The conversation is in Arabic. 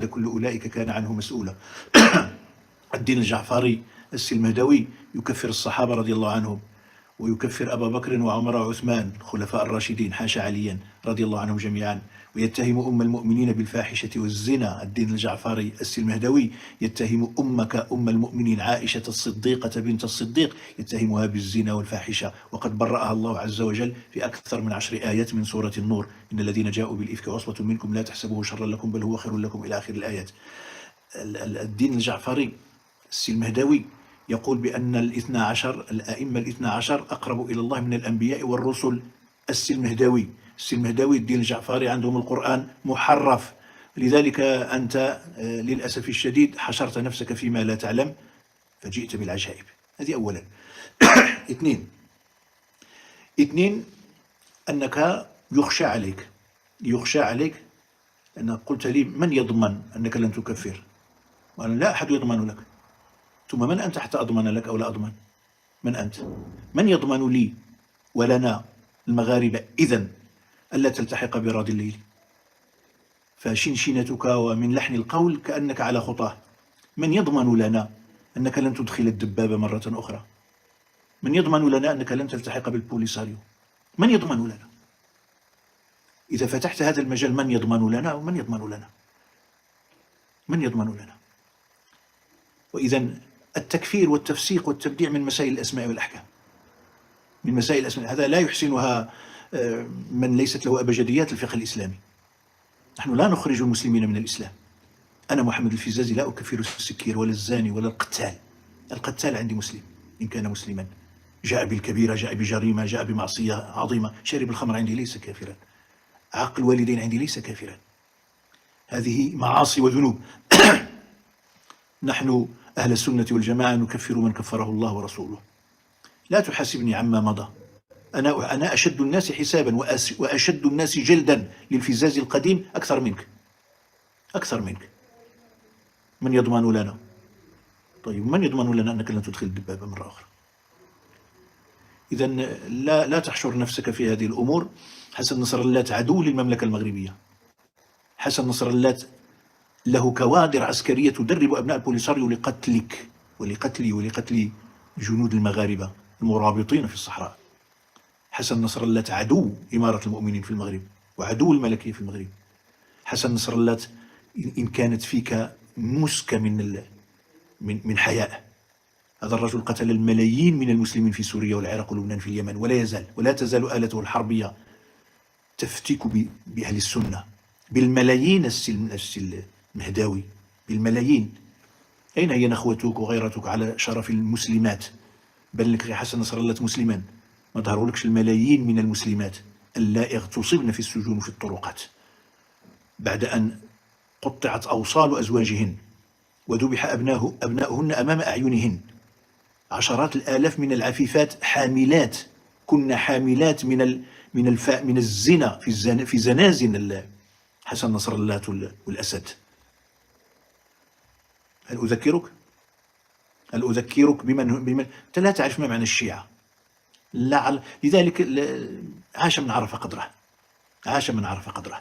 كل أولئك كان عنه مسؤولا. الدين الجعفري السلمهدوي يكفر الصحابة رضي الله عنهم، ويكفر أبا بكر وعمر وعثمان الخلفاء الراشدين حاشا عليا رضي الله عنهم جميعا، ويتهم أم المؤمنين بالفاحشة والزنا. الدين الجعفري السلمهدوي يتهم أمك أم المؤمنين عائشة الصديقة بنت الصديق، يتهمها بالزنا والفاحشة، وقد برأها الله عز وجل في أكثر من 10 آيات من سورة النور: إن الذين جاءوا بالإفك عصبة منكم لا تحسبوه شرا لكم بل هو خير لكم، إلى آخر الآيات. الدين الجعفري السلمهدوي يقول بأن الأئمة الاثنى عشر أقرب إلى الله من الأنبياء والرسل. السلمهدوي الدين الجعفري عندهم القرآن محرف، لذلك أنت للأسف الشديد حشرت نفسك فيما لا تعلم فجئت بالعجائب. هذه أولا. اثنين أنك يخشى عليك أنك قلت لي: من يضمن أنك لن تكفر؟ وأنا لا أحد يضمن لك. ثم من أنت حتى أضمن لك أو لا أضمن؟ من أنت؟ من يضمن لي ولنا المغاربة إذن ألا تلتحق براد الليل؟ فشنشنتك ومن لحن القول كأنك على خطاه. من يضمن لنا أنك لن تدخل الدبابة مرة أخرى؟ من يضمن لنا أنك لن تلتحق بالبوليساريو؟ من يضمن لنا؟ إذا فتحت هذا المجال من يضمن لنا ومن يضمن لنا؟ من يضمن لنا؟ وإذا التكفير والتفسيق والتبديع من مسائل الأسماء والأحكام، من مسائل الأسماء. هذا لا يحسنها من ليست له أبجديات الفقه الإسلامي. نحن لا نخرج المسلمين من الإسلام. أنا محمد الفزازي لا أكفر السكير ولا الزاني ولا القتال. القتال عندي مسلم إن كان مسلما، جاء بالكبيرة، جاء بجريمة، جاء بمعصية عظيمة. شارب الخمر عندي ليس كافرا، عاق الوالدين عندي ليس كافرا. هذه معاصي وذنوب. نحن أهل السنة والجماعة نكفر من كفره الله ورسوله. لا تحاسبني عما مضى. أنا أشد الناس حسابا وأشد الناس جلدا للفزاز القديم أكثر منك. من يضمن لنا؟ طيب من يضمن لنا أنك لن تدخل الدبابة مرة أخرى؟ إذن لا تحشر نفسك في هذه الأمور. حسن نصر الله عدو للمملكة المغربية. حسن نصر الله له كوادر عسكرية تدرب أبناء البوليساريو لقتلك ولقتلي ولقتل جنود المغاربة المرابطين في الصحراء. حسن نصر الله عدو إمارة المؤمنين في المغرب وعدو الملكية في المغرب. حسن نصر الله إن كانت فيك مسكة من حياء، هذا الرجل قتل الملايين من المسلمين في سوريا والعراق ولبنان في اليمن، ولا تزال آلته الحربية تفتك بأهل السنة بالملايين. السلمهداوي بالملايين. أين هي نخوتك وغيرتك على شرف المسلمات؟ بل لك حسن نصر الله مسلما، ما ظهروا لكش الملايين من المسلمات اللائغ تصبن في السجون وفي الطرقات بعد أن قطعت أوصال أزواجهن وذبح أبناؤهن أمام أعينهن. عشرات الآلاف من العفيفات حاملات، كن حاملات من الزنا في زنازن حسن نصر الله والأسد. هل أذكرك بمن أنت لا تعرف ما معنى الشيعة. لذلك عاش من عرف قدره.